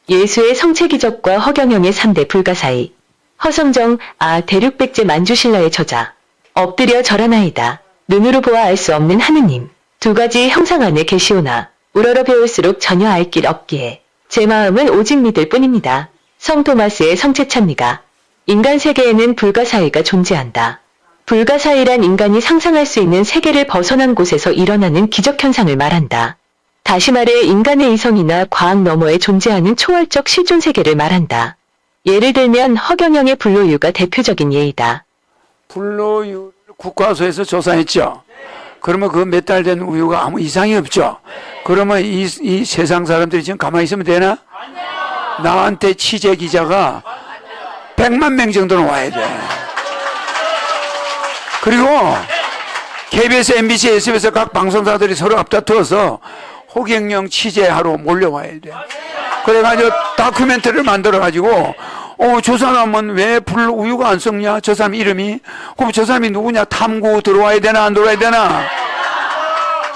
예수의 성체기적과 허경영의 3대 불가사의. 허성정, 대륙백제 만주신라의 저자. 엎드려 절하나이다. 눈으로 보아 알 수 없는 하느님. 두 가지 형상 안에 계시오나 우러러 배울수록 전혀 알 길 없기에 제 마음은 오직 믿을 뿐입니다. 성 토마스의 성체찬미가. 인간 세계에는 불가사의가 존재한다. 불가사의란 인간이 상상할 수 있는 세계를 벗어난 곳에서 일어나는 기적현상을 말한다. 다시 말해 인간의 이성이나 과학 너머에 존재하는 초월적 실존 세계를 말한다. 예를 들면 허경영의 불로유가 대표적인 예이다. 불로유 국과수에서 조사했죠. 그러면 그 몇 달 된 우유가 아무 이상이 없죠. 그러면 이 세상 사람들이 지금 가만히 있으면 되나? 나한테 취재 기자가 100만 명 정도는 와야 돼. 그리고 KBS, MBC, SBS 각 방송사들이 서로 앞다투어서 허경영 취재하러 몰려와야 돼. 그래가지고 다큐멘터리를 만들어가지고 저 사람은 왜 불우유가 안 썩냐? 저 사람 이름이. 그럼 저 사람이 누구냐? 탐구 들어와야 되나 안 들어와야 되나?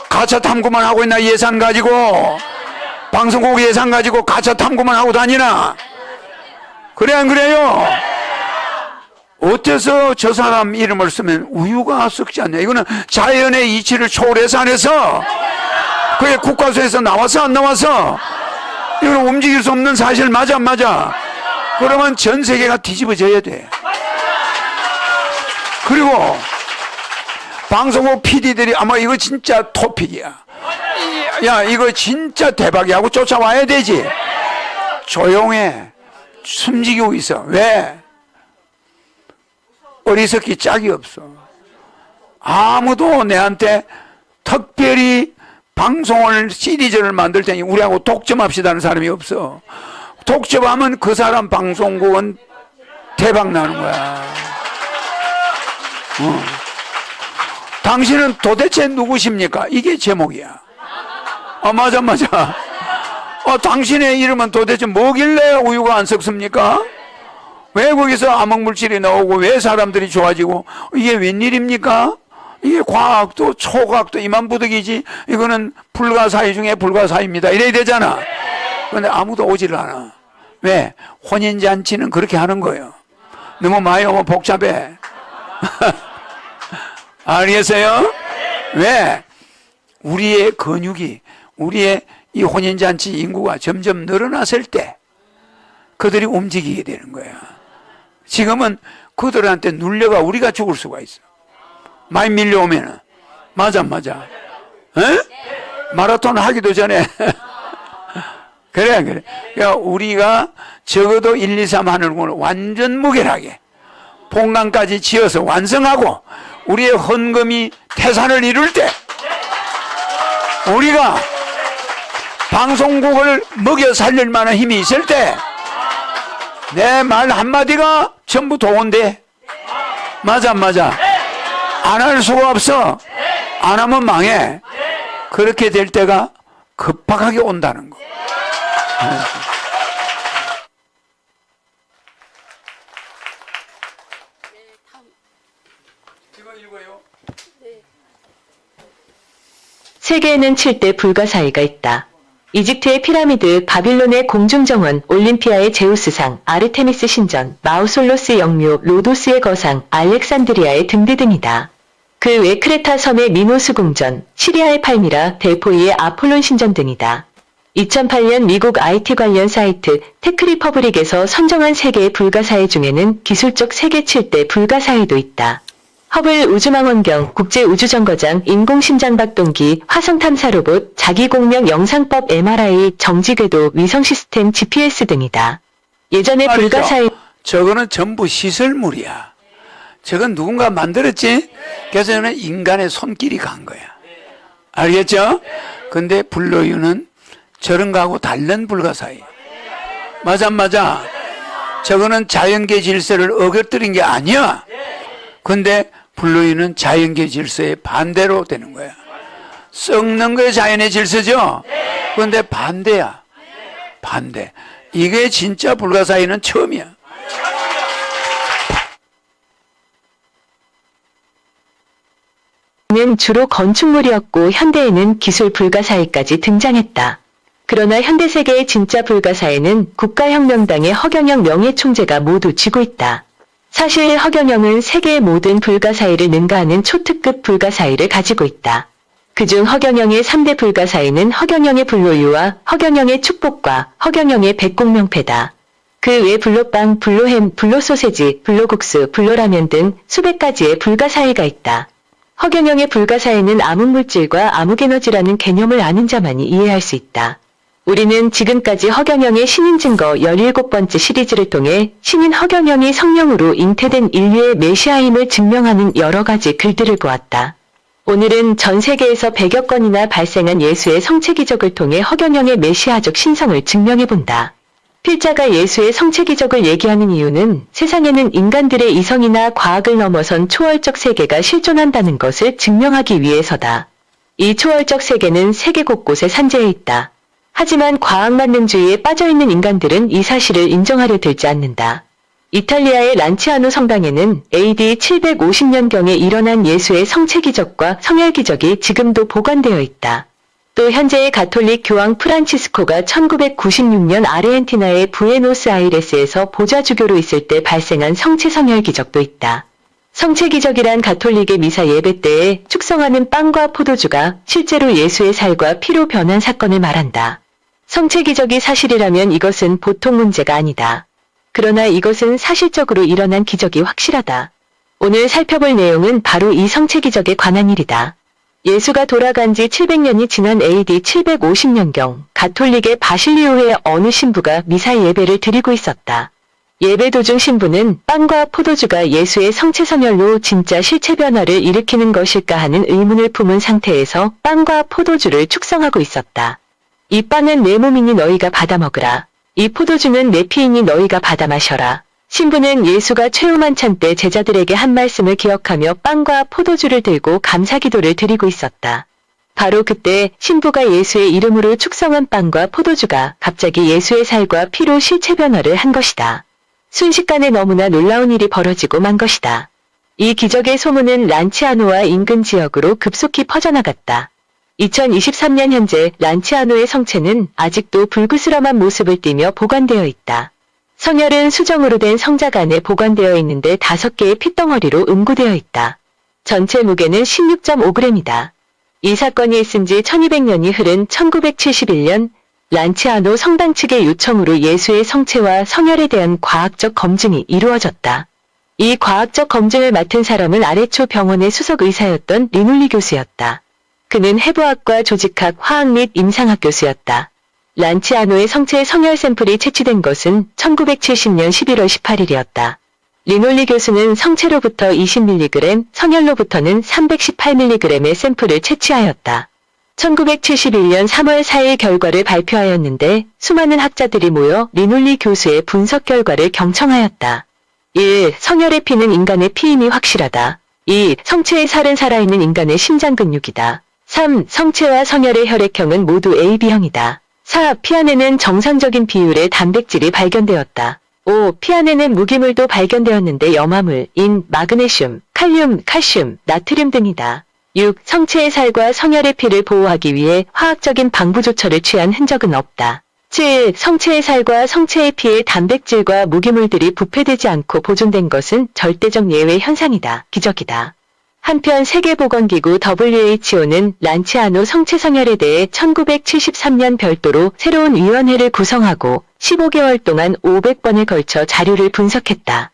가짜 탐구만 하고 있나? 예산 가지고 방송국 예산 가지고 가짜 탐구만 하고 다니나? 그래 안 그래요? 어째서 저 사람 이름을 쓰면 우유가 썩지 않냐? 이거는 자연의 이치를 초월해서 안 해서 그게 국과수에서 나와서 안 나와서 이거는 움직일 수 없는 사실 맞아 안 맞아? 그러면 전 세계가 뒤집어져야 돼. 그리고 방송국 PD들이 아마 이거 진짜 토픽이야. 야 이거 진짜 대박이야 하고 쫓아와야 되지. 조용해. 숨지고 있어. 왜? 어리석기 짝이 없어. 아무도 내한테 특별히 방송을 시리즈를 만들 테니 우리하고 독점합시다는 사람이 없어. 독점하면 그 사람 방송국은 대박 나는 거야. 당신은 도대체 누구십니까? 이게 제목이야. 맞아. 당신의 이름은 도대체 뭐길래 우유가 안 썩습니까? 왜 거기서 암흑물질이 나오고 왜 사람들이 좋아지고 이게 웬일입니까? 이게 과학도 초과학도 이만부득이지. 이거는 불가사의 중에 불가사의입니다. 이래야 되잖아. 그런데 아무도 오질 않아. 왜? 혼인잔치는 그렇게 하는 거예요. 너무 많이 오면 복잡해. 알겠어요? 왜? 우리의 근육이, 우리의 이 혼인잔치 인구가 점점 늘어났을 때 그들이 움직이게 되는 거야. 지금은 그들한테 눌려가 우리가 죽을 수가 있어. 많이 밀려오면은. 맞아. 에? 마라톤 하기도 전에. 그래. 그러니까 우리가 적어도 1, 2, 3 하는 걸 완전 무결하게 본강까지 지어서 완성하고 우리의 헌금이 태산을 이룰 때 우리가 방송국을 먹여 살릴 만한 힘이 있을 때 내 말 한마디가 전부 도운데. 맞아. 안 할 수가 없어. 안 하면 망해. 그렇게 될 때가 급박하게 온다는 거. 세계에는 7대 불가사의가 있다. 이집트의 피라미드, 바빌론의 공중정원, 올림피아의 제우스상, 아르테미스 신전, 마우솔로스 영묘, 로도스의 거상, 알렉산드리아의 등대 등이다. 그 외 크레타 섬의 미노스 궁전, 시리아의 팔미라, 델포이의 아폴론 신전 등이다. 2008년 미국 IT 관련 사이트 테크리퍼블릭에서 선정한 세계의 불가사의 중에는 기술적 세계 7대 불가사의도 있다. 허블 우주망원경, 국제우주정거장, 인공심장박동기, 화성탐사로봇, 자기공명 영상법 MRI, 정지궤도, 위성시스템 GPS 등이다. 예전에 불가사의 저거는 전부 시설물이야. 저건 누군가 만들었지? 그래서 저는 인간의 손길이 간 거야. 알겠죠? 근데 불로유는 저런 거하고 다른 불가사의. 맞아. 저거는 자연계 질서를 어겨뜨린 게 아니야. 근데 불로유는 자연계 질서의 반대로 되는 거야. 썩는 게 자연의 질서죠? 그런데 반대야. 반대. 이게 진짜 불가사의는 처음이야. 는 주로 건축물이었고 현대에는 기술 불가사의까지 등장했다. 그러나 현대세계의 진짜 불가사에는 국가혁명당의 허경영 명예총재가 모두 쥐고 있다. 사실 허경영은 세계의 모든 불가사의를 능가하는 초특급 불가사의를 가지고 있다. 그중 허경영의 3대 불가사의는 허경영의 불로유와 허경영의 축복과 허경영의 백곡명패다. 그 외 불로빵, 불로햄, 불로소세지, 불로국수, 불로라면 등 수백 가지의 불가사의가 있다. 허경영의 불가사의는 암흑물질과 암흑에너지라는 개념을 아는 자만이 이해할 수 있다. 우리는 지금까지 허경영의 신인증거 17번째 시리즈를 통해 신인 허경영이 성령으로 잉태된 인류의 메시아임을 증명하는 여러 가지 글들을 보았다. 오늘은 전 세계에서 100여 건이나 발생한 예수의 성체 기적을 통해 허경영의 메시아적 신성을 증명해본다. 필자가 예수의 성체 기적을 얘기하는 이유는 세상에는 인간들의 이성이나 과학을 넘어선 초월적 세계가 실존한다는 것을 증명하기 위해서다. 이 초월적 세계는 세계 곳곳에 산재해 있다. 하지만 과학만능주의에 빠져있는 인간들은 이 사실을 인정하려 들지 않는다. 이탈리아의 란치아노 성당에는 AD 750년경에 일어난 예수의 성체 기적과 성혈 기적이 지금도 보관되어 있다. 또 현재의 가톨릭 교황 프란치스코가 1996년 아르헨티나의 부에노스아이레스에서 보좌주교로 있을 때 발생한 성체 성혈 기적도 있다. 성체 기적이란 가톨릭의 미사 예배 때에 축성하는 빵과 포도주가 실제로 예수의 살과 피로 변한 사건을 말한다. 성체 기적이 사실이라면 이것은 보통 문제가 아니다. 그러나 이것은 사실적으로 일어난 기적이 확실하다. 오늘 살펴볼 내용은 바로 이 성체 기적에 관한 일이다. 예수가 돌아간 지 700년이 지난 AD 750년경 가톨릭의 바실리오의 어느 신부가 미사 예배를 드리고 있었다. 예배 도중 신부는 빵과 포도주가 예수의 성체 성혈로 진짜 실체 변화를 일으키는 것일까 하는 의문을 품은 상태에서 빵과 포도주를 축성하고 있었다. 이 빵은 내 몸이니 너희가 받아 먹으라. 이 포도주는 내 피이니 너희가 받아 마셔라. 신부는 예수가 최후만찬 때 제자들에게 한 말씀을 기억하며 빵과 포도주를 들고 감사기도를 드리고 있었다. 바로 그때 신부가 예수의 이름으로 축성한 빵과 포도주가 갑자기 예수의 살과 피로 실체 변화를 한 것이다. 순식간에 너무나 놀라운 일이 벌어지고 만 것이다. 이 기적의 소문은 란치아노와 인근 지역으로 급속히 퍼져나갔다. 2023년 현재 란치아노의 성체는 아직도 불그스럼한 모습을 띠며 보관되어 있다. 성혈은 수정으로 된 성작 안에 보관되어 있는데 5개의 핏덩어리로 응고되어 있다. 전체 무게는 16.5g이다. 이 사건이 있은 지 1200년이 흐른 1971년 란치아노 성당 측의 요청으로 예수의 성체와 성혈에 대한 과학적 검증이 이루어졌다. 이 과학적 검증을 맡은 사람은 아래초 병원의 수석 의사였던 리놀리 교수였다. 그는 해부학과 조직학, 화학 및 임상학 교수였다. 란치아노의 성체 성혈 샘플이 채취된 것은 1970년 11월 18일이었다. 리놀리 교수는 성체로부터 20mg, 성혈로부터는 318mg의 샘플을 채취하였다. 1971년 3월 4일 결과를 발표하였는데 수많은 학자들이 모여 리놀리 교수의 분석 결과를 경청하였다. 1. 성혈의 피는 인간의 피임이 확실하다. 2. 성체의 살은 살아있는 인간의 심장근육이다. 3. 성체와 성혈의 혈액형은 모두 AB형이다. 4. 피 안에는 정상적인 비율의 단백질이 발견되었다. 5. 피 안에는 무기물도 발견되었는데 염화물, 인, 마그네슘, 칼륨, 칼슘, 나트륨 등이다. 6. 성체의 살과 성혈의 피를 보호하기 위해 화학적인 방부조처를 취한 흔적은 없다. 7. 성체의 살과 성체의 피에 단백질과 무기물들이 부패되지 않고 보존된 것은 절대적 예외 현상이다. 기적이다. 한편 세계보건기구 WHO는 란치아노 성체 성혈에 대해 1973년 별도로 새로운 위원회를 구성하고 15개월 동안 500번에 걸쳐 자료를 분석했다.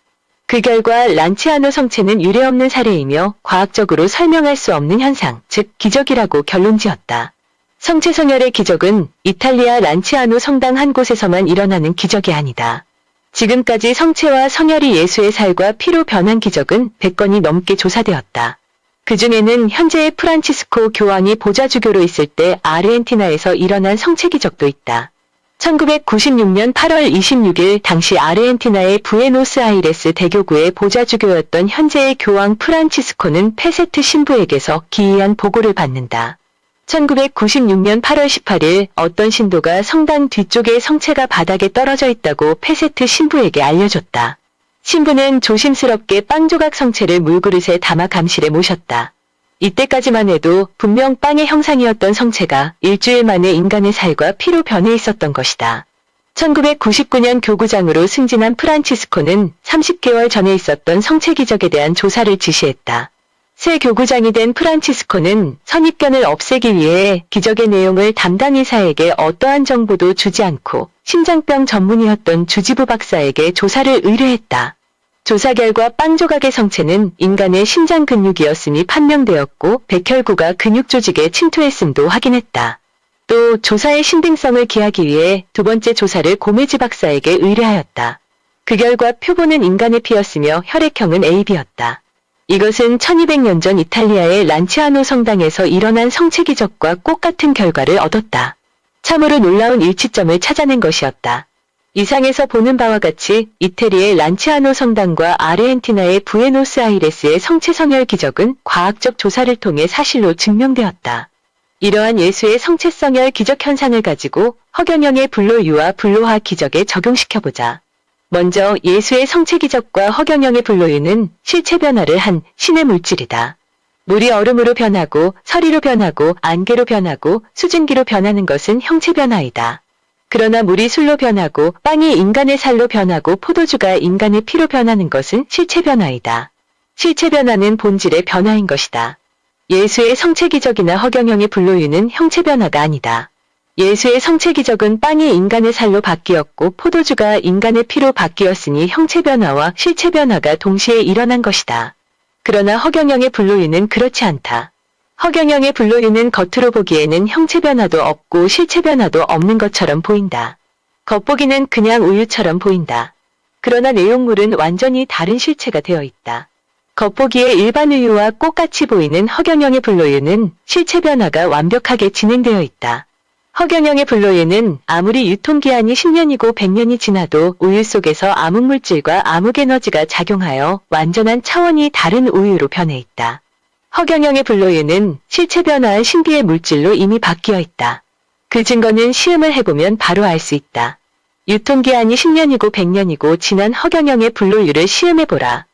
그 결과 란치아노 성체는 유례없는 사례이며 과학적으로 설명할 수 없는 현상, 즉 기적이라고 결론지었다. 성체 성혈의 기적은 이탈리아 란치아노 성당 한 곳에서만 일어나는 기적이 아니다. 지금까지 성체와 성혈이 예수의 살과 피로 변한 기적은 100건이 넘게 조사되었다. 그 중에는 현재의 프란치스코 교황이 보좌주교로 있을 때 아르헨티나에서 일어난 성체 기적도 있다. 1996년 8월 26일 당시 아르헨티나의 부에노스아이레스 대교구의 보좌주교였던 현재의 교황 프란치스코는 페세트 신부에게서 기이한 보고를 받는다. 1996년 8월 18일 어떤 신도가 성당 뒤쪽에 성체가 바닥에 떨어져 있다고 페세트 신부에게 알려줬다. 신부는 조심스럽게 빵 조각 성체를 물그릇에 담아 감실에 모셨다. 이때까지만 해도 분명 빵의 형상이었던 성체가 일주일 만에 인간의 살과 피로 변해 있었던 것이다. 1999년 교구장으로 승진한 프란치스코는 30개월 전에 있었던 성체 기적에 대한 조사를 지시했다. 새 교구장이 된 프란치스코는 선입견을 없애기 위해 기적의 내용을 담당 의사에게 어떠한 정보도 주지 않고 심장병 전문의였던 주지부 박사에게 조사를 의뢰했다. 조사 결과 빵 조각의 성체는 인간의 심장 근육이었음이 판명되었고 백혈구가 근육 조직에 침투했음도 확인했다. 또 조사의 신빙성을 기하기 위해 두 번째 조사를 고메지 박사에게 의뢰하였다. 그 결과 표본은 인간의 피였으며 혈액형은 AB였다. 이것은 1200년 전 이탈리아의 란치아노 성당에서 일어난 성체 기적과 똑같은 결과를 얻었다. 참으로 놀라운 일치점을 찾아낸 것이었다. 이상에서 보는 바와 같이 이태리의 란치아노 성당과 아르헨티나의 부에노스아이레스의 성체 성혈 기적은 과학적 조사를 통해 사실로 증명되었다. 이러한 예수의 성체 성혈 기적 현상을 가지고 허경영의 불로유와 불로화 기적에 적용시켜보자. 먼저 예수의 성체 기적과 허경영의 불로유는 실체 변화를 한 신의 물질이다. 물이 얼음으로 변하고 서리로 변하고 안개로 변하고 수증기로 변하는 것은 형체 변화이다. 그러나 물이 술로 변하고 빵이 인간의 살로 변하고 포도주가 인간의 피로 변하는 것은 실체 변화이다. 실체 변화는 본질의 변화인 것이다. 예수의 성체 기적이나 허경영의 불로유는 형체 변화가 아니다. 예수의 성체 기적은 빵이 인간의 살로 바뀌었고 포도주가 인간의 피로 바뀌었으니 형체 변화와 실체 변화가 동시에 일어난 것이다. 그러나 허경영의 불로유는 그렇지 않다. 허경영의 불로유는 겉으로 보기에는 형체 변화도 없고 실체 변화도 없는 것처럼 보인다. 겉보기는 그냥 우유처럼 보인다. 그러나 내용물은 완전히 다른 실체가 되어 있다. 겉보기에 일반 우유와 똑같이 보이는 허경영의 불로유는 실체 변화가 완벽하게 진행되어 있다. 허경영의 불로유는 아무리 유통기한이 10년이고 100년이 지나도 우유 속에서 암흑물질과 암흑에너지가 작용하여 완전한 차원이 다른 우유로 변해 있다. 허경영의 불로유는 실체 변화한 신비의 물질로 이미 바뀌어 있다. 그 증거는 시음을 해보면 바로 알 수 있다. 유통기한이 10년이고 100년이고 지난 허경영의 불로유를 시음해보라.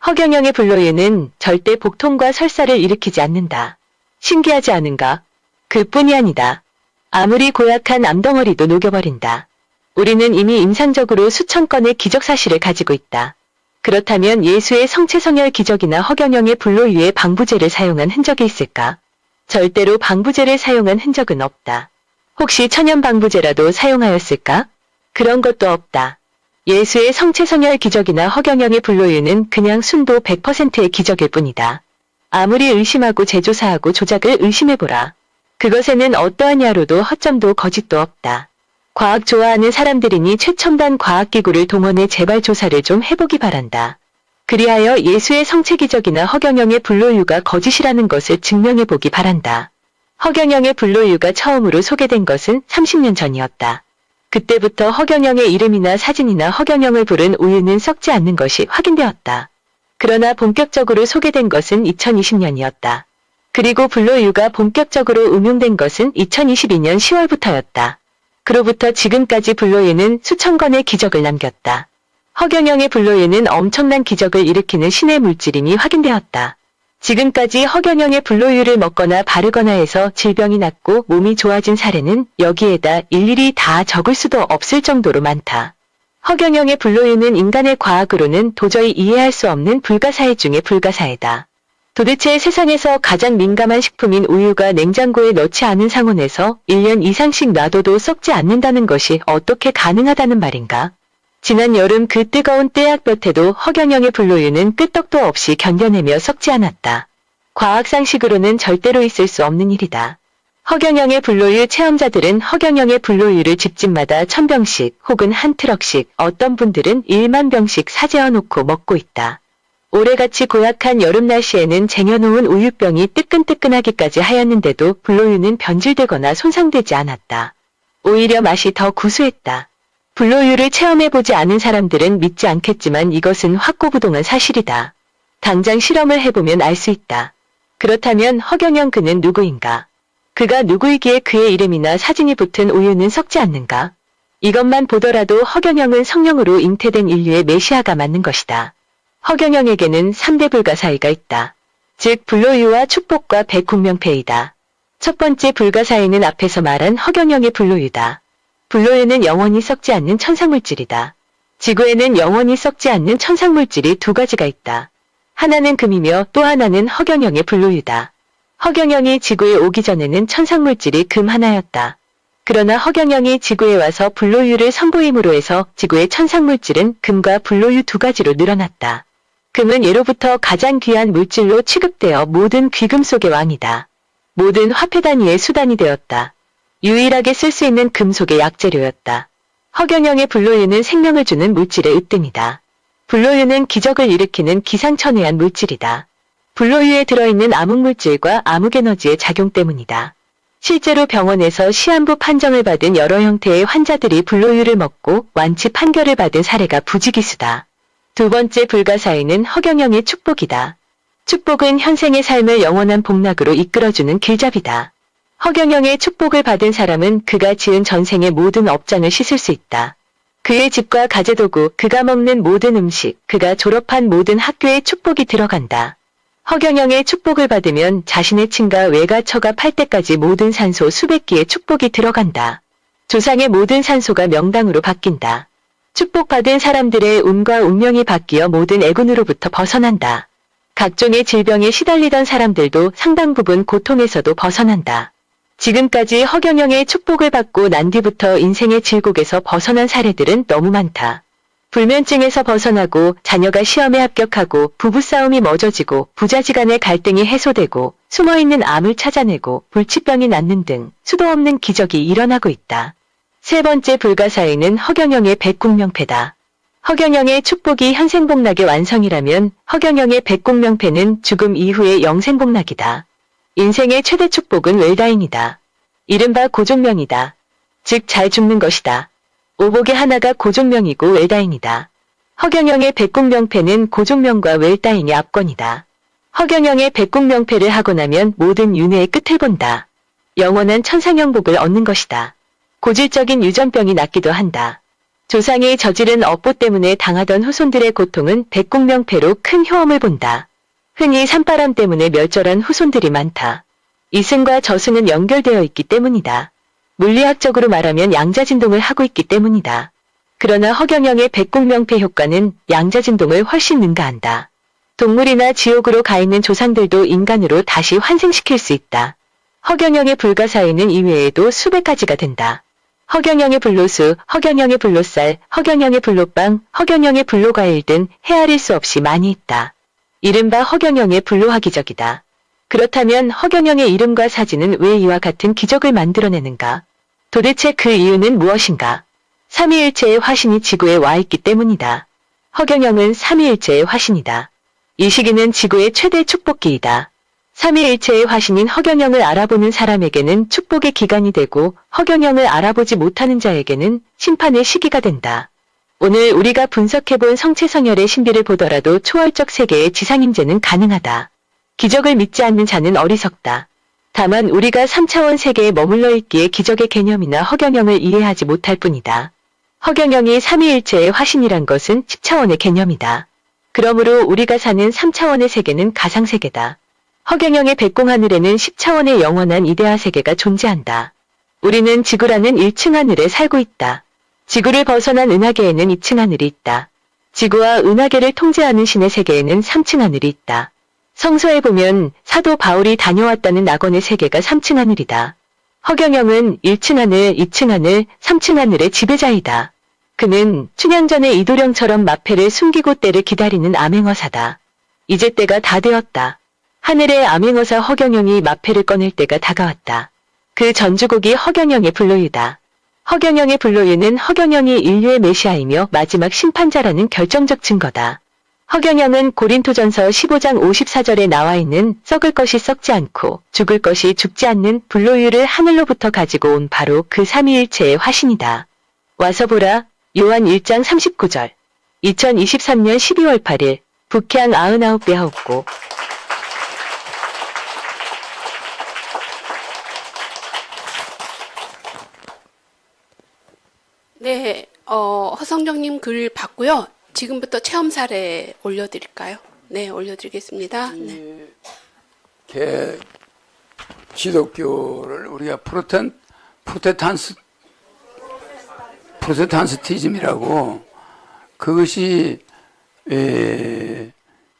허경영의 불로유는 절대 복통과 설사를 일으키지 않는다. 신기하지 않은가? 그뿐이 아니다. 아무리 고약한 암덩어리도 녹여버린다. 우리는 이미 임상적으로 수천 건의 기적사실을 가지고 있다. 그렇다면 예수의 성체 성혈 기적이나 허경영의 불로유에 방부제를 사용한 흔적이 있을까? 절대로 방부제를 사용한 흔적은 없다. 혹시 천연 방부제라도 사용하였을까? 그런 것도 없다. 예수의 성체 성혈 기적이나 허경영의 불로유는 그냥 순도 100%의 기적일 뿐이다. 아무리 의심하고 재조사하고 조작을 의심해보라. 그것에는 어떠한 야로도 허점도 거짓도 없다. 과학 좋아하는 사람들이니 최첨단 과학기구를 동원해 제발 조사를 좀 해보기 바란다. 그리하여 예수의 성체 기적이나 허경영의 불로유가 거짓이라는 것을 증명해보기 바란다. 허경영의 불로유가 처음으로 소개된 것은 30년 전이었다. 그때부터 허경영의 이름이나 사진이나 허경영을 부른 우유는 썩지 않는 것이 확인되었다. 그러나 본격적으로 소개된 것은 2020년이었다. 그리고 불로유가 본격적으로 음용된 것은 2022년 10월부터였다. 그로부터 지금까지 불로유는 수천 건의 기적을 남겼다. 허경영의 불로유는 엄청난 기적을 일으키는 신의 물질임이 확인되었다. 지금까지 허경영의 불로유를 먹거나 바르거나 해서 질병이 낫고 몸이 좋아진 사례는 여기에다 일일이 다 적을 수도 없을 정도로 많다. 허경영의 불로유는 인간의 과학으로는 도저히 이해할 수 없는 불가사의 중의 불가사의다. 도대체 세상에서 가장 민감한 식품인 우유가 냉장고에 넣지 않은 상온에서 1년 이상씩 놔둬도 썩지 않는다는 것이 어떻게 가능하다는 말인가? 지난 여름 그 뜨거운 떼약볕에도 허경영의 불로유는 끄떡도 없이 견뎌내며 썩지 않았다. 과학상식으로는 절대로 있을 수 없는 일이다. 허경영의 불로유 체험자들은 허경영의 불로유를 집집마다 1000병씩 혹은 한 트럭씩 어떤 분들은 1만 병씩 사재어 놓고 먹고 있다. 올해같이 고약한 여름 날씨에는 쟁여놓은 우유병이 뜨끈뜨끈하기까지 하였는데도 불로유는 변질되거나 손상되지 않았다. 오히려 맛이 더 구수했다. 불로유를 체험해보지 않은 사람들은 믿지 않겠지만 이것은 확고부동한 사실이다. 당장 실험을 해보면 알 수 있다. 그렇다면 허경영 그는 누구인가? 그가 누구이기에 그의 이름이나 사진이 붙은 우유는 썩지 않는가? 이것만 보더라도 허경영은 성령으로 잉태된 인류의 메시아가 맞는 것이다. 허경영에게는 3대 불가사의가 있다. 즉 불로유와 축복과 백kun명패이다. 첫 번째 불가사의는 앞에서 말한 허경영의 불로유다. 불로유는 영원히 썩지 않는 천상물질이다. 지구에는 영원히 썩지 않는 천상물질이 두 가지가 있다. 하나는 금이며 또 하나는 허경영의 불로유다. 허경영이 지구에 오기 전에는 천상물질이 금 하나였다. 그러나 허경영이 지구에 와서 불로유를 선보임으로 해서 지구의 천상물질은 금과 불로유 두 가지로 늘어났다. 금은 예로부터 가장 귀한 물질로 취급되어 모든 귀금 속의 왕이다. 모든 화폐 단위의 수단이 되었다. 유일하게 쓸 수 있는 금속의 약재료였다. 허경영의 불로유는 생명을 주는 물질의 으뜸이다. 불로유는 기적을 일으키는 기상천외한 물질이다. 불로유에 들어있는 암흑물질과 암흑에너지의 작용 때문이다. 실제로 병원에서 시한부 판정을 받은 여러 형태의 환자들이 불로유를 먹고 완치 판결을 받은 사례가 부지기수다. 두 번째 불가사의는 허경영의 축복이다. 축복은 현생의 삶을 영원한 복락으로 이끌어주는 길잡이다. 허경영의 축복을 받은 사람은 그가 지은 전생의 모든 업장을 씻을 수 있다. 그의 집과 가재도구, 그가 먹는 모든 음식, 그가 졸업한 모든 학교에 축복이 들어간다. 허경영의 축복을 받으면 자신의 친가 외가처가 팔 때까지 모든 산소 수백 기의 축복이 들어간다. 조상의 모든 산소가 명당으로 바뀐다. 축복받은 사람들의 운과 운명이 바뀌어 모든 애군으로부터 벗어난다. 각종의 질병에 시달리던 사람들도 상당 부분 고통에서도 벗어난다. 지금까지 허경영의 축복을 받고 난 뒤부터 인생의 질곡에서 벗어난 사례들은 너무 많다. 불면증에서 벗어나고 자녀가 시험에 합격하고 부부싸움이 멎어지고 부자지간의 갈등이 해소되고 숨어있는 암을 찾아내고 불치병이 낫는 등 수도 없는 기적이 일어나고 있다. 세 번째 불가사의는 허경영의 백국명패다. 허경영의 축복이 현생복락의 완성이라면 허경영의 백국명패는 죽음 이후의 영생복락이다. 인생의 최대 축복은 웰다잉이다. 이른바 고종명이다. 즉 잘 죽는 것이다. 오복의 하나가 고종명이고 웰다잉이다. 허경영의 백국명패는 고종명과 웰다잉의 압권이다. 허경영의 백국명패를 하고 나면 모든 윤회의 끝을 본다. 영원한 천상영복을 얻는 것이다. 고질적인 유전병이 낫기도 한다. 조상이 저지른 업보 때문에 당하던 후손들의 고통은 백국명패로 큰 효험을 본다. 흔히 산바람 때문에 멸절한 후손들이 많다. 이승과 저승은 연결되어 있기 때문이다. 물리학적으로 말하면 양자진동을 하고 있기 때문이다. 그러나 허경영의 백국명패 효과는 양자진동을 훨씬 능가한다. 동물이나 지옥으로 가 있는 조상들도 인간으로 다시 환생시킬 수 있다. 허경영의 불가사의는 이외에도 수백 가지가 된다. 허경영의 불로수, 허경영의 불로쌀, 허경영의 불로빵, 허경영의 불로과일 등 헤아릴 수 없이 많이 있다. 이른바 허경영의 불로화 기적이다. 그렇다면 허경영의 이름과 사진은 왜 이와 같은 기적을 만들어내는가? 도대체 그 이유는 무엇인가? 삼위일체의 화신이 지구에 와 있기 때문이다. 허경영은 삼위일체의 화신이다. 이 시기는 지구의 최대 축복기이다. 삼위일체의 화신인 허경영을 알아보는 사람에게는 축복의 기간이 되고 허경영을 알아보지 못하는 자에게는 심판의 시기가 된다. 오늘 우리가 분석해본 성체성혈의 신비를 보더라도 초월적 세계의 지상임재는 가능하다. 기적을 믿지 않는 자는 어리석다. 다만 우리가 3차원 세계에 머물러 있기에 기적의 개념이나 허경영을 이해하지 못할 뿐이다. 허경영이 삼위일체의 화신이란 것은 10차원의 개념이다. 그러므로 우리가 사는 3차원의 세계는 가상세계다. 허경영의 백공하늘에는 10차원의 영원한 이데아 세계가 존재한다. 우리는 지구라는 1층 하늘에 살고 있다. 지구를 벗어난 은하계에는 2층 하늘이 있다. 지구와 은하계를 통제하는 신의 세계에는 3층 하늘이 있다. 성서에 보면 사도 바울이 다녀왔다는 낙원의 세계가 3층 하늘이다. 허경영은 1층 하늘, 2층 하늘, 3층 하늘의 지배자이다. 그는 춘향전의 이도령처럼 마패를 숨기고 때를 기다리는 암행어사다. 이제 때가 다 되었다. 하늘의 암행어사 허경영이 마패를 꺼낼 때가 다가왔다. 그 전주곡이 허경영의 불로유다. 허경영의 불로유는 허경영이 인류의 메시아이며 마지막 심판자라는 결정적 증거다. 허경영은 고린토전서 15장 54절에 나와 있는 썩을 것이 썩지 않고 죽을 것이 죽지 않는 불로유를 하늘로부터 가지고 온 바로 그 삼위일체의 화신이다. 와서 보라. 요한 1장 39절. 2023년 12월 8일 북향 99배 하옵고. 네, 허성정님 글 봤고요. 지금부터 체험 사례 올려드릴까요? 네, 올려드리겠습니다. 네. 기독교를 우리가 프로테스탄티즘이라고, 그것이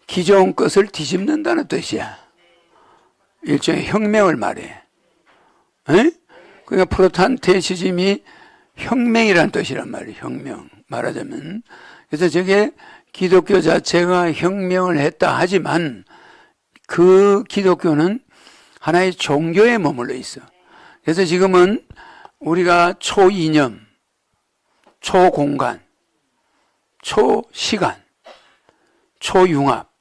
기존 것을 뒤집는다는 뜻이야. 일종의 혁명을 말해. 에? 그러니까 프로테스탄티즘이 혁명이라는 뜻이란 말이에요. 혁명. 말하자면. 그래서 저게 기독교 자체가 혁명을 했다 하지만 그 기독교는 하나의 종교에 머물러 있어. 그래서 지금은 우리가 초이념, 초공간, 초시간, 초융합.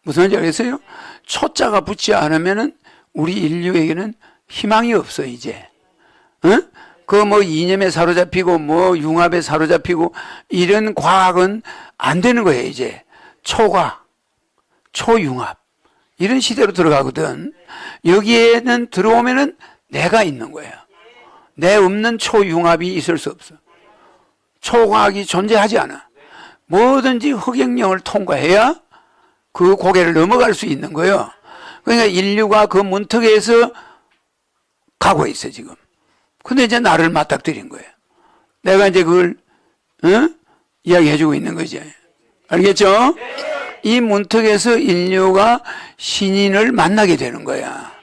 무슨 말인지 알겠어요? 초자가 붙지 않으면은 우리 인류에게는 희망이 없어, 이제. 그 뭐 이념에 사로잡히고 뭐 융합에 사로잡히고 이런 과학은 안 되는 거예요, 이제. 초과학, 초융합. 이런 시대로 들어가거든. 여기에는 들어오면은 내가 있는 거야. 내 없는 초융합이 있을 수 없어. 초과학이 존재하지 않아. 뭐든지 흑역령을 통과해야 그 고개를 넘어갈 수 있는 거예요. 그러니까 인류가 그 문턱에서 가고 있어, 지금. 근데 이제 나를 맞닥뜨린 거예요. 내가 이제 그걸, 이야기해주고 있는 거지. 알겠죠? 이 문턱에서 인류가 신인을 만나게 되는 거야.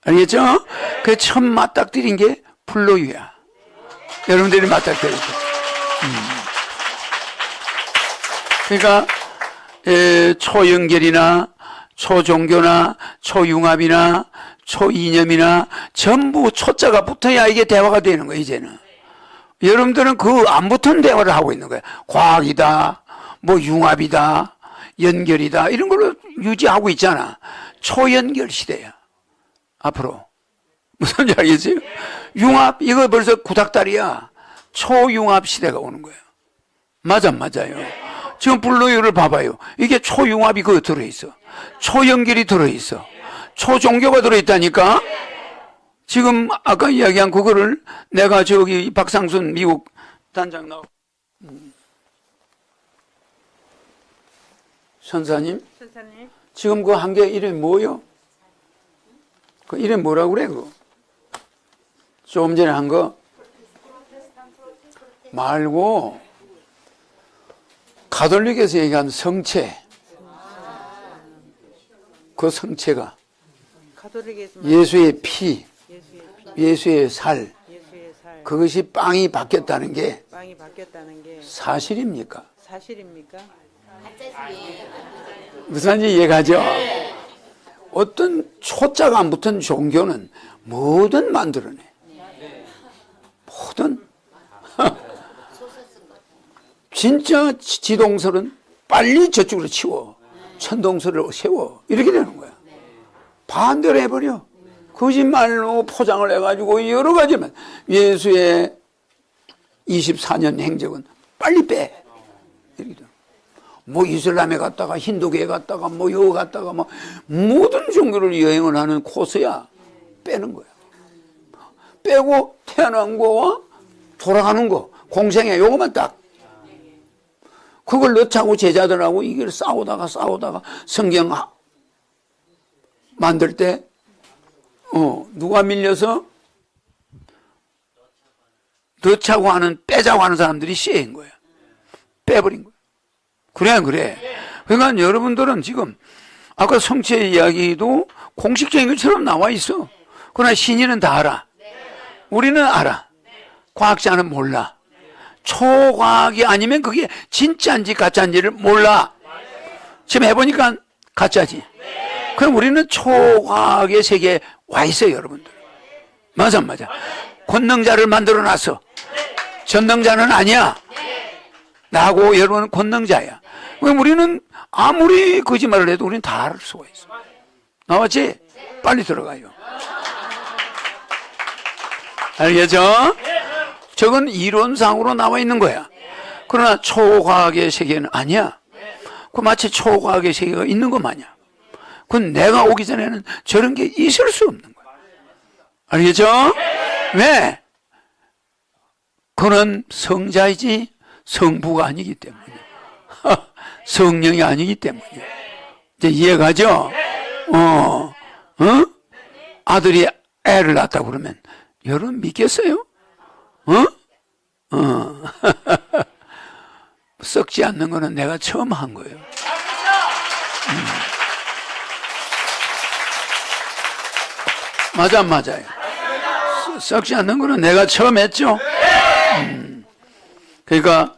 알겠죠? 그 처음 맞닥뜨린 게 불로유야. 여러분들이 맞닥뜨릴 때. 그러니까 초연결이나 초종교나 초융합이나 초이념이나 전부 초자가 붙어야 이게 대화가 되는 거예요, 이제는. 여러분들은 그 안 붙은 대화를 하고 있는 거예요. 과학이다, 뭐 융합이다, 연결이다, 이런 걸로 유지하고 있잖아. 초연결 시대야. 앞으로. 무슨 지 알겠어요? 융합, 이거 벌써 구닥다리야. 초융합 시대가 오는 거예요. 맞아요. 지금 불로유를 봐봐요. 이게 초융합이 그거 들어있어. 초연결이 들어있어. 초종교가 들어있다니까? 지금 아까 이야기한 그거를 내가 저기 박상순 미국 단장 나오고 선사님? 지금 그 한 개 이름이 뭐요? 그 이름 뭐라고 그래, 그거? 조금 전에 한 거? 말고, 가톨릭에서 얘기하는 성체. 그 성체가 예수의 피, 예수의 살, 그것이 빵이 바뀌었다는 게 사실입니까? 무슨 말인지 이해가죠? 어떤 초자가 안 붙은 종교는 뭐든 만들어내. 뭐든. 진짜 지동설은 빨리 저쪽으로 치워. 천동설을 세워. 이렇게 되는 거야. 반대로 해버려. 거짓말로 포장을 해가지고 여러 가지만. 예수의 24년 행적은 빨리 빼. 이렇게 돼. 뭐 이슬람에 갔다가 힌두교에 갔다가 뭐 여기 갔다가 뭐 모든 종교를 여행을 하는 코스야. 빼는 거야. 빼고 태어난 거와 돌아가는 거, 공생애 요거만 딱. 그걸 넣자고 제자들하고 이걸 싸우다가 성경 만들 때 누가 밀려서 넣자고 하는, 빼자고 하는 사람들이 쎄인 거야. 빼버린 거야. 그래 안 그래? 그러니까 여러분들은 지금 아까 성체 이야기도 공식적인 것처럼 나와 있어. 그러나 신인은 다 알아. 우리는 알아. 과학자는 몰라. 초과학이 아니면 그게 진짜인지 가짜인지를 몰라. 지금 해보니까 가짜지. 그럼 우리는 초과학의 세계에 와 있어요, 여러분들. 맞아. 권능자를 만들어 놨어. 전능자는 아니야. 나하고 여러분은 권능자야. 그럼 우리는 아무리 거짓말을 해도 우리는 다 알 수가 있어. 나왔지? 빨리 들어가요. 알겠죠? 저건 이론상으로 나와 있는 거야. 그러나 초과학의 세계는 아니야. 그 마치 초과학의 세계가 있는 것 마냥. 그건 내가 오기 전에는 저런 게 있을 수 없는 거야. 알겠죠? 왜? 그는 성자이지 성부가 아니기 때문에. 성령이 아니기 때문에. 이제 이해가죠? 아들이 애를 낳았다고 그러면 여러분 믿겠어요? 썩지 않는 거는 내가 처음 한 거예요. 맞아, 안 맞아요? 썩지 않는 거는 내가 처음 했죠? 그러니까,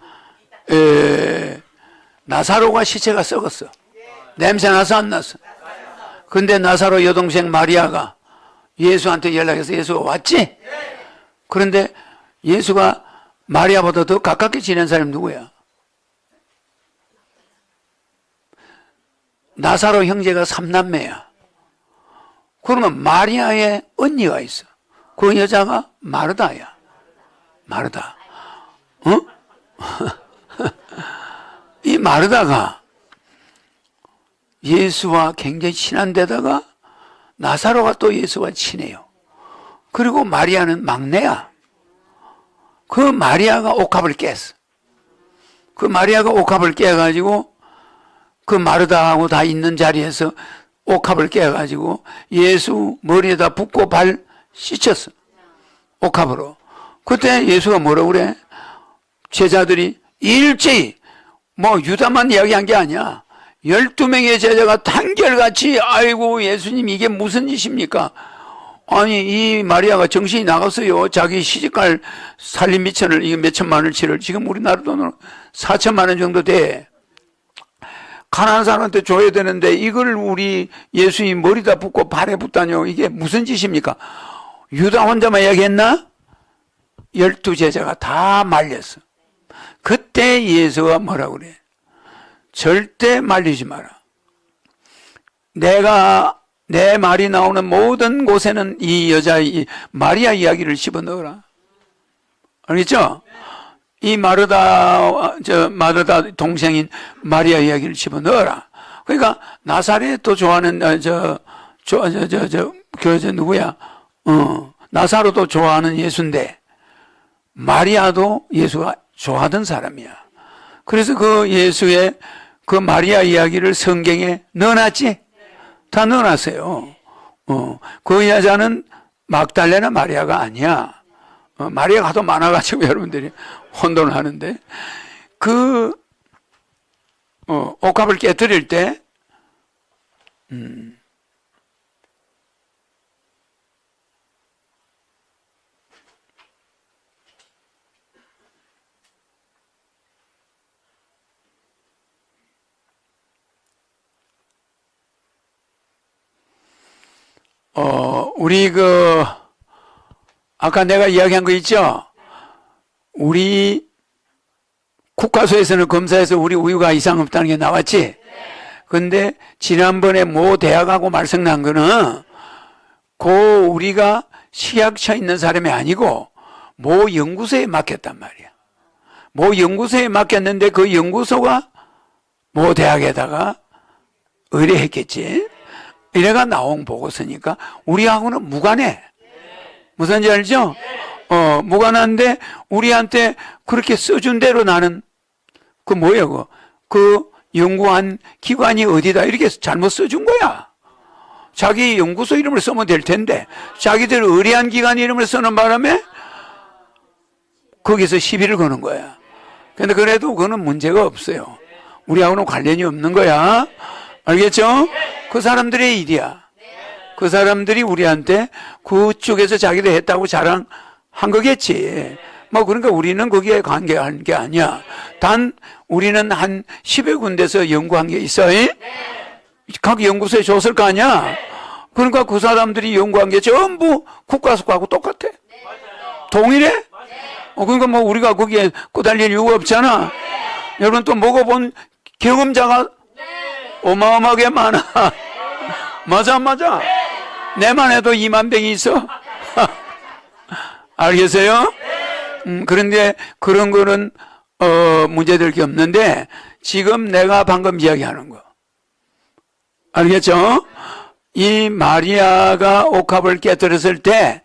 나사로가 시체가 썩었어. 냄새 나서 안 났어. 근데 나사로 여동생 마리아가 예수한테 연락해서 예수가 왔지? 그런데 예수가 마리아보다 더 가깝게 지낸 사람이 누구야? 나사로 형제가 3남매야. 그러면 마리아의 언니가 있어. 그 여자가 마르다야. 마르다. 이 마르다가 예수와 굉장히 친한 데다가 나사로가 또 예수와 친해요. 그리고 마리아는 막내야. 그 마리아가 옥합을 깼어. 그 마리아가 옥합을 깨가지고 그 마르다하고 다 있는 자리에서 옥합을 깨가지고 예수 머리에다 붓고 발 씻혔어. 옥합으로. 그때 예수가 뭐라고 그래? 제자들이 일제히 뭐 유다만 이야기한 게 아니야. 12명의 제자가 단결같이 아이고 예수님 이게 무슨 짓입니까? 아니 이 마리아가 정신이 나갔어요. 자기 시집갈 살림 미천을 이게 몇천만 원치를 지금 우리나라 돈으로 4천만 원 정도 돼. 가난한 사람한테 줘야 되는데 이걸 우리 예수님 머리다 붓고 발에 붓다뇨. 이게 무슨 짓입니까? 유다 혼자만 이야기했나? 12제자가 다 말렸어. 그때 예수가 뭐라고 그래? 절대 말리지 마라. 내가 내 말이 나오는 모든 곳에는 이 여자 이 마리아 이야기를 집어넣어라. 알겠죠? 이 마르다 동생인 마리아 이야기를 집어넣어라. 그러니까 나사렛도 좋아하는 누구야? 나사로도 좋아하는 예수인데 마리아도 예수가 좋아하던 사람이야. 그래서 그 예수의 그 마리아 이야기를 성경에 넣어놨지? 다 넣어놨어요. 그 여자는 막달레나 마리아가 아니야. 마리아가 하도 많아가지고 여러분들이 혼돈을 하는데, 옥합을 깨뜨릴 때, 우리 아까 내가 이야기한 거 있죠? 우리 국가소에서는 검사에서 우리 우유가 이상 없다는 게 나왔지? 근데 지난번에 모 대학하고 말썽난 거는 우리가 식약처에 있는 사람이 아니고 모 연구소에 맡겼단 말이야. 모 연구소에 맡겼는데 그 연구소가 모 대학에다가 의뢰했겠지? 이래가 나온 보고서니까 우리하고는 무관해. 무슨지 알죠? 무관한데 우리한테 그렇게 써준 대로 나는 뭐예요? 그 연구한 기관이 어디다 이렇게 잘못 써준 거야. 자기 연구소 이름을 쓰면 될 텐데 자기들 의뢰한 기관 이름을 쓰는 바람에 거기서 시비를 거는 거야. 근데 그래도 그거는 문제가 없어요. 우리하고는 관련이 없는 거야. 알겠죠? 그 사람들의 일이야. 그 사람들이 우리한테 그쪽에서 자기들 했다고 자랑한 거겠지. 그러니까 우리는 거기에 관계한 게 아니야. 단 우리는 한 10여 군데서 연구한 게 있어. 각 연구소에 줬을 거 아니야. 그러니까 그 사람들이 연구한 게 전부 국가수하고 똑같아. 동일해? 그러니까 우리가 거기에 꼬달릴 이유가 없잖아. 여러분 또 먹어본 경험자가 어마어마하게 많아. 맞아 안 맞아? 내만 해도 2만 병이 있어. 알겠어요? 그런데 그런 거는 문제될 게 없는데 지금 내가 방금 이야기하는 거 알겠죠? 이 마리아가 옥합을 깨뜨렸을 때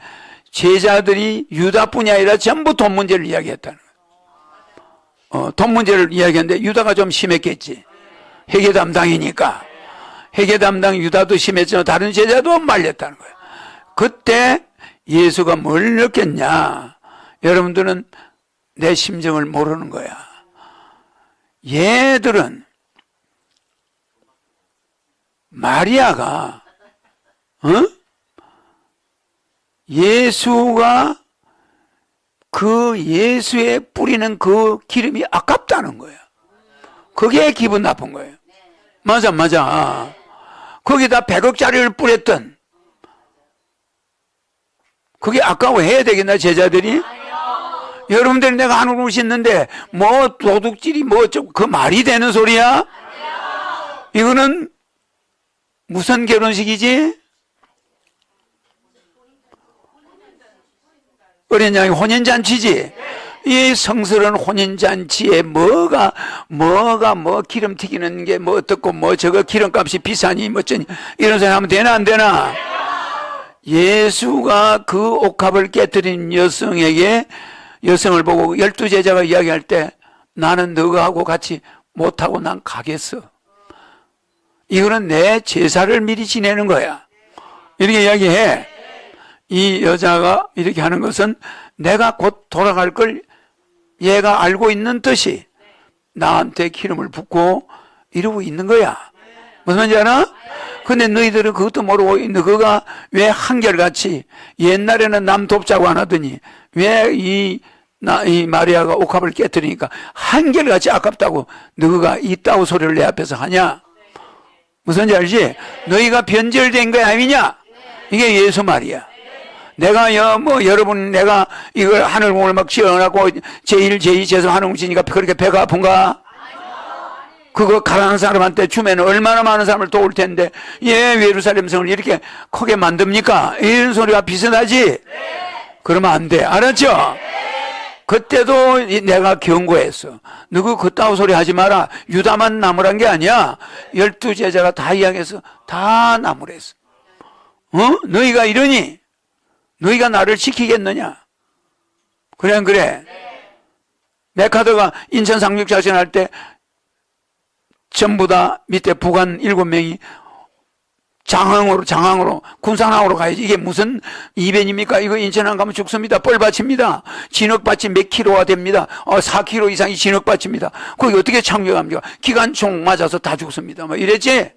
제자들이 유다뿐이 아니라 전부 돈 문제를 이야기했다는 거예요. 돈 문제를 이야기했는데 유다가 좀 심했겠지. 회계 담당이니까. 회계 담당 유다도 심했지만 다른 제자도 말렸다는 거예요. 그때 예수가 뭘 느꼈냐? 여러분들은 내 심정을 모르는 거야. 얘들은 마리아가 예수가 그 예수에 뿌리는 그 기름이 아깝다는 거예요. 그게 기분 나쁜 거예요. 맞아. 거기다 100억짜리를 뿌렸던 그게 아까워해야 되겠나 제자들이? 여러분들이 내가 한 그릇 씻는데 뭐 도둑질이 뭐 그 말이 되는 소리야? 이거는 무슨 결혼식이지? 어린 양이 혼인잔치지? 이 성스러운 혼인잔치에 뭐가 기름 튀기는 게 뭐 어떻고 뭐 저거 기름값이 비싸니 뭐 어쩌니 이런 소리 하면 되나 안 되나? 예수가 그 옥합을 깨뜨린 여성을 보고 12제자가 이야기할 때 나는 너가 하고 같이 못하고 난 가겠어. 이거는 내 제사를 미리 지내는 거야. 이렇게 이야기해. 이 여자가 이렇게 하는 것은 내가 곧 돌아갈 걸 얘가 알고 있는 듯이 나한테 기름을 붓고 이러고 있는 거야. 무슨 말인지 알아? 근데 너희들은 그것도 모르고 너가 왜 한결같이 옛날에는 남 돕자고 안 하더니 왜 이 마리아가 옥합을 깨뜨리니까 한결같이 아깝다고 너가 이따구 소리를 내 앞에서 하냐? 무슨 말인지 알지? 너희가 변절된 거 아니냐? 이게 예수 말이야. 내가 여러분 내가 이걸 하늘공을 막 지어놓고 제1, 제2, 제3 하늘공 지니까 그렇게 배가 아픈가? 그거 가난한 사람한테 주면 얼마나 많은 사람을 도울 텐데 예 예루살렘 성을 이렇게 크게 만듭니까? 이런 소리와 비슷하지? 그러면 안 돼. 알았죠? 그때도 내가 경고했어. 누구 그따위 소리 하지 마라. 유다만 나무란 게 아니야. 12제자가 다 이야기해서 다 나무랬어. 너희가 이러니? 너희가 나를 지키겠느냐? 그래 안 그래? 메카더가 인천 상륙작전 할 때 전부 다 밑에 부관 7명이 장항으로 군산항으로 가야지. 이게 무슨 이변입니까? 이거 인천 안 가면 죽습니다. 뻘밭입니다. 진흙밭이 몇 킬로가 됩니다. 4킬로 이상이 진흙밭입니다. 거기 어떻게 착륙합니까? 기관총 맞아서 다 죽습니다. 뭐 이랬지?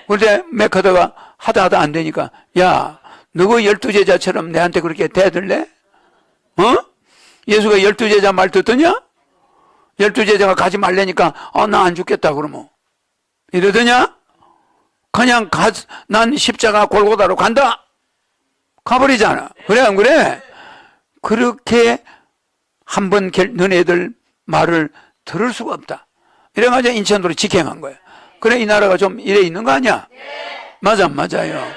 그런데 메카더가 하다 안 되니까 야 너가 12제자처럼 내한테 그렇게 대들래? 예수가 12제자 말 듣더냐? 12제자가 가지 말래니까 나 안 죽겠다 그러면 이러더냐? 그냥 난 십자가 골고다로 간다 가버리잖아. 그래 안 그래? 그렇게 한번 너네들 말을 들을 수가 없다. 이래가지고 인천으로 직행한 거야. 그래 이 나라가 좀 이래 있는 거 아니야? 맞아요.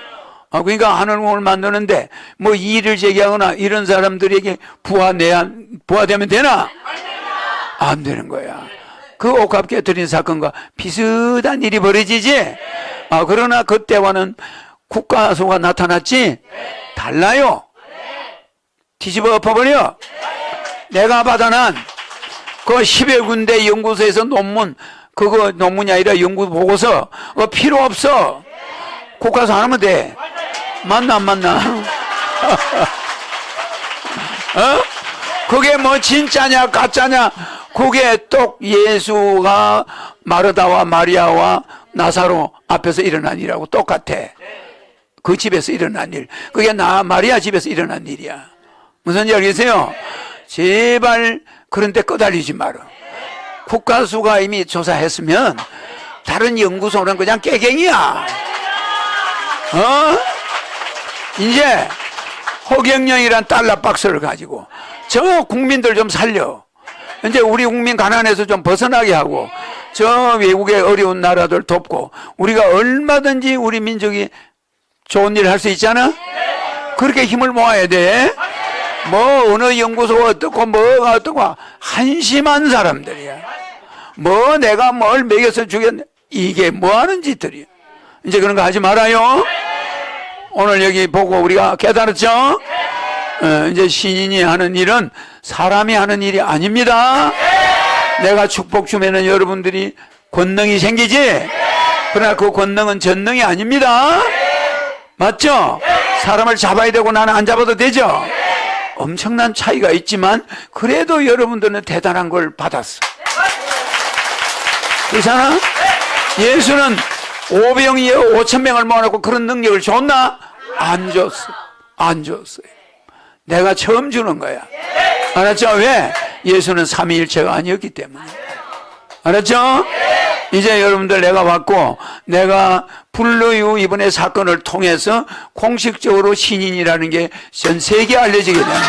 그러니까 하늘공을 만드는데 뭐 이의를 제기하거나 이런 사람들에게 부하되면 되나? 안 되는 거야. 그 옥합 깨뜨린 사건과 비슷한 일이 벌어지지? 그러나 그때와는 국가수가 나타났지? 달라요. 뒤집어 엎어버려. 내가 받아난 그 10여 군데 연구소에서 그거 논문이 아니라 연구 보고서 필요 없어. 국가수 안 하면 돼. 맞나 안 맞나? 그게 뭐 진짜냐 가짜냐? 그게 똑 예수가 마르다와 마리아와 나사로 앞에서 일어난 일하고 똑같아. 그 집에서 일어난 일. 그게 마리아 집에서 일어난 일이야. 무슨지 알겠어요? 제발 그런 데 끄달리지 마라. 국가수가 이미 조사했으면 다른 연구소는 그냥 깨갱이야. 이제 허경영이란 달러 박스를 가지고 저 국민들 좀 살려. 이제 우리 국민 가난에서 좀 벗어나게 하고 저 외국의 어려운 나라들 돕고 우리가 얼마든지 우리 민족이 좋은 일 할 수 있잖아. 그렇게 힘을 모아야 돼. 뭐 어느 연구소가 어떻고 뭐가 어떻고 한심한 사람들이야. 뭐 내가 뭘 먹여서 주겠네. 이게 뭐하는 짓들이야. 이제 그런 거 하지 말아요. 오늘 여기 보고 우리가 깨달았죠? 이제 신인이 하는 일은 사람이 하는 일이 아닙니다. 내가 축복 주면은 여러분들이 권능이 생기지? 그러나 그 권능은 전능이 아닙니다. 맞죠? 사람을 잡아야 되고 나는 안 잡아도 되죠? 엄청난 차이가 있지만 그래도 여러분들은 대단한 걸 받았어. 그렇잖아? 예수는 5병이요 5,000명을 모아놓고 그런 능력을 줬나? 안 줬어. 안 줬어요. 내가 처음 주는 거야. 알았죠? 왜? 예수는 삼위일체가 아니었기 때문에. 알았죠? 이제 여러분들 내가 받고 내가 불러유 이번에 사건을 통해서 공식적으로 신인이라는 게 전 세계에 알려지게 됩니다.